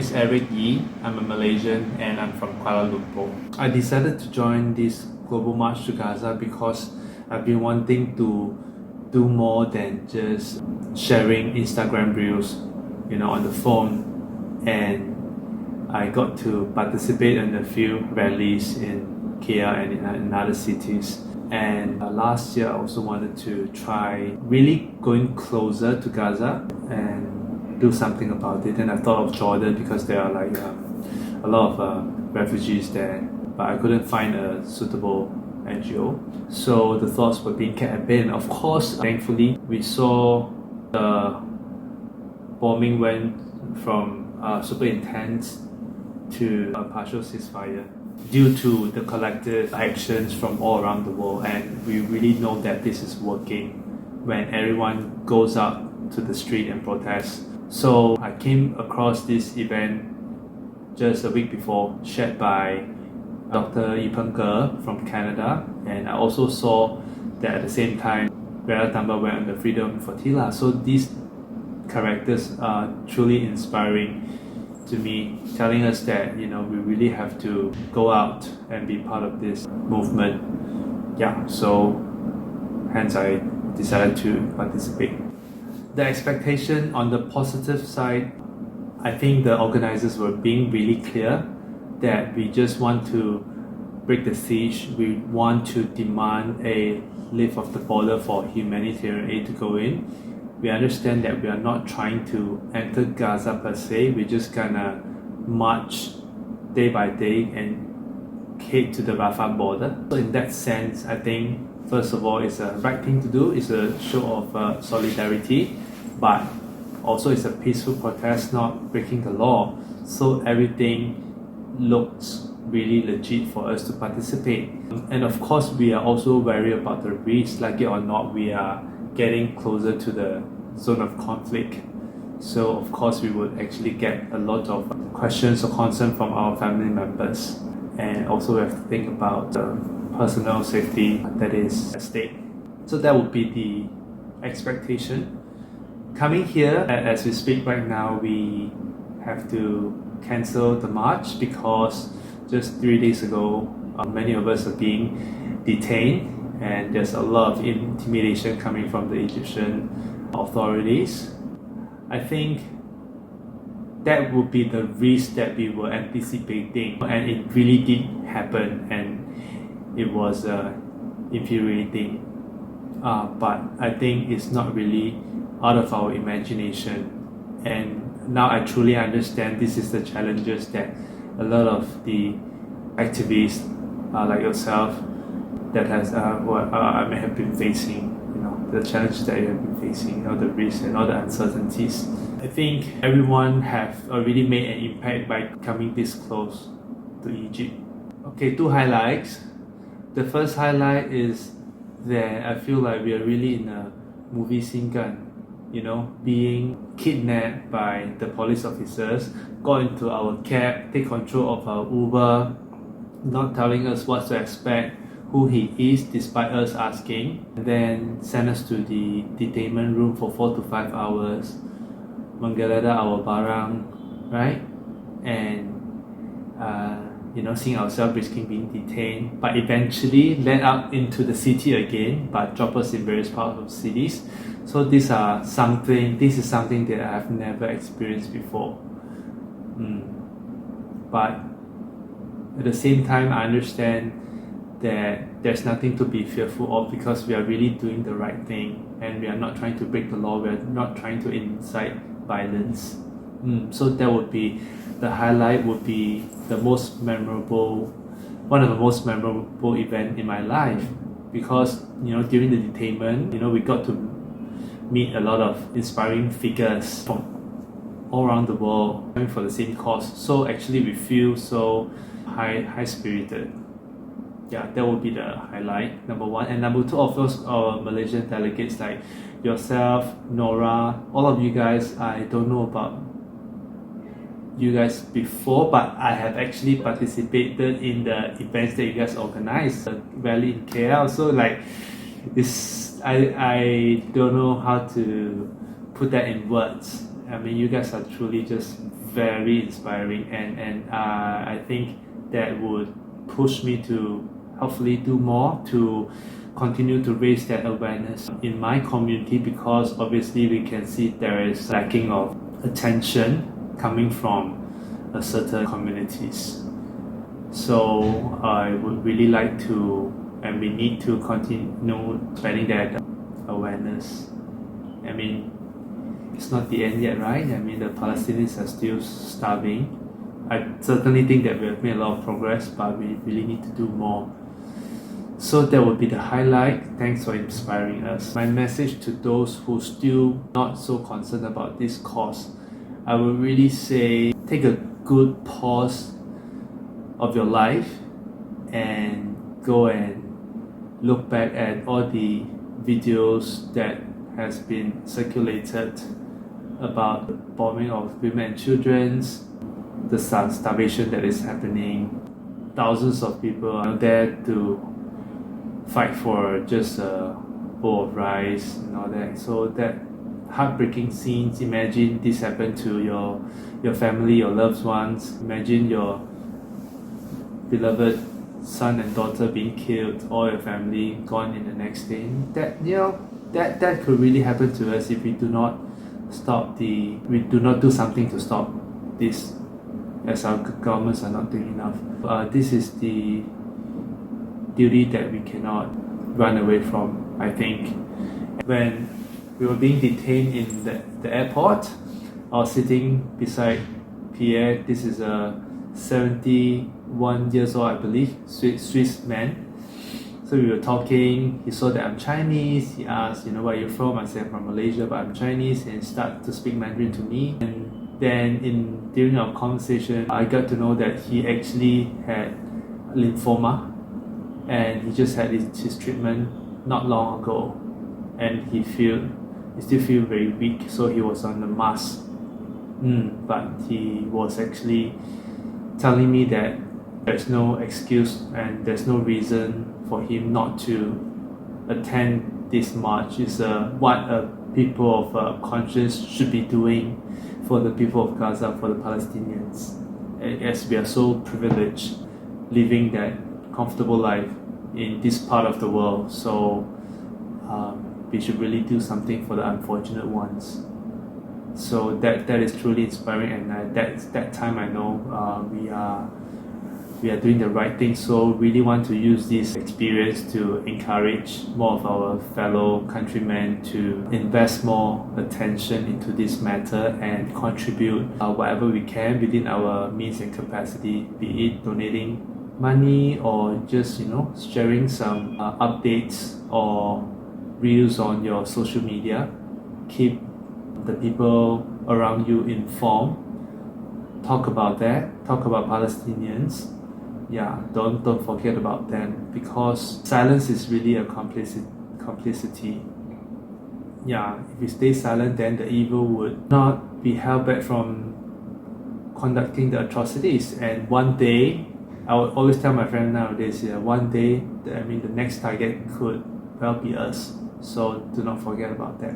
is Eric Yee. I'm a Malaysian and I'm from Kuala Lumpur. I decided to join this global march to Gaza because I've been wanting to do more than just sharing Instagram reels, on the phone. And I got to participate in a few rallies in KL and in other cities. And last year I also wanted to try really going closer to Gaza and do something about it. And I thought of Jordan because there are a lot of refugees there, but I couldn't find a suitable NGO. So the thoughts were being kept at bay. And of course, thankfully, we saw the bombing went from super intense to a partial ceasefire due to the collective actions from all around the world. And we really know that this is working when everyone goes out to the street and protests. So I came across this event just a week before, shared by Dr. Yee from Canada, and I also saw that at the same time Greta Thunberg went on the Freedom Flotilla. So these characters are truly inspiring to me, telling us that we really have to go out and be part of this movement. So hence I decided to participate. The expectation on the positive side, I think the organizers were being really clear that we just want to break the siege. We want to demand a lift of the border for humanitarian aid to go in. We understand that we are not trying to enter Gaza per se. We're just gonna march day by day and head to the Rafah border. So in that sense, I think first of all, it's a right thing to do. It's a show of solidarity, but also it's a peaceful protest, not breaking the law. So everything looks really legit for us to participate. And of course, we are also wary about the risks. Like it or not, we are getting closer to the zone of conflict. So of course, we would actually get a lot of questions or concern from our family members. And also we have to think about the personal safety that is at stake. So that would be the expectation. Coming here, as we speak right now, we have to cancel the march because just 3 days ago, many of us are being detained, and there's a lot of intimidation coming from the Egyptian authorities. I think that would be the risk that we were anticipating, and it really did happen, and it was infuriating. But I think it's not really out of our imagination. And now I truly understand this is the challenges that a lot of the activists like yourself that has I may have been facing, the challenges that you have been facing, the risks and all the uncertainties. I think everyone have already made an impact by coming this close to Egypt. Okay, 2 highlights. The first highlight is that I feel like we are really in a movie scene gun. Being kidnapped by the police officers, got into our cab, take control of our Uber, not telling us what to expect, who he is despite us asking, and then send us to the detainment room for 4 to 5 hours, menggeledah our barang, right? And seeing ourselves risking being detained, but eventually led out into the city again, but drop us in various parts of cities. So this is something that I have never experienced before. But at the same time, I understand that there's nothing to be fearful of because we are really doing the right thing, and we are not trying to break the law. We are not trying to incite violence. So that would be the highlight. Would be one of the most memorable event in my life, because during the detainment, we got to meet a lot of inspiring figures from all around the world coming for the same cause. So actually we feel so high spirited. That would be the highlight, number 1. And number 2, of course, our Malaysian delegates like yourself, Nora, all of you guys. I don't know about you guys before, but I have actually participated in the events that you guys organized, the rally in KL. So I don't know how to put that in words. I mean, you guys are truly just very inspiring, and I think that would push me to hopefully do more to continue to raise that awareness in my community, because obviously we can see there is lacking of attention coming from a certain communities. So I would really like to, and we need to continue spreading that awareness. I mean, it's not the end yet, right? I mean, the Palestinians are still starving. I certainly think that we have made a lot of progress, but we really need to do more. So that would be the highlight. Thanks for inspiring us. My message to those who still not so concerned about this cause, I would really say take a good pause of your life and go and look back at all the videos that has been circulated about the bombing of women and children, the starvation that is happening. Thousands of people are there to fight for just a bowl of rice and all that. So that heartbreaking scenes, imagine this happened to your family, your loved ones. Imagine your beloved son and daughter being killed, all your family gone in the next day. That could really happen to us if we do not do something to stop this, as our governments are not doing enough. This is the duty that we cannot run away from, I think. When we were being detained in the airport, I was sitting beside Pierre. This is a 71 years old, I believe, Swiss man. So we were talking, he saw that I'm Chinese, he asked, where are you from? I said, I'm from Malaysia, but I'm Chinese, and he started to speak Mandarin to me. And then during our conversation, I got to know that he actually had lymphoma, and he just had his treatment not long ago, and he still feel very weak, so he was on the mask. But he was actually telling me that there's no excuse and there's no reason for him not to attend this march. It's what people of conscience should be doing for the people of Gaza, for the Palestinians, as we are so privileged living that comfortable life in this part of the world. So we should really do something for the unfortunate ones. So that is truly inspiring, and that time I know we are doing the right thing. So really want to use this experience to encourage more of our fellow countrymen to invest more attention into this matter and contribute whatever we can within our means and capacity, be it donating money or just sharing some updates or reels on your social media. Keep the people around you informed. Talk about that. Talk about Palestinians. Don't forget about them, because silence is really a complicity. If we stay silent, then the evil would not be held back from conducting the atrocities. And one day, I would always tell my friend nowadays, one day, the next target could well be us. So do not forget about that.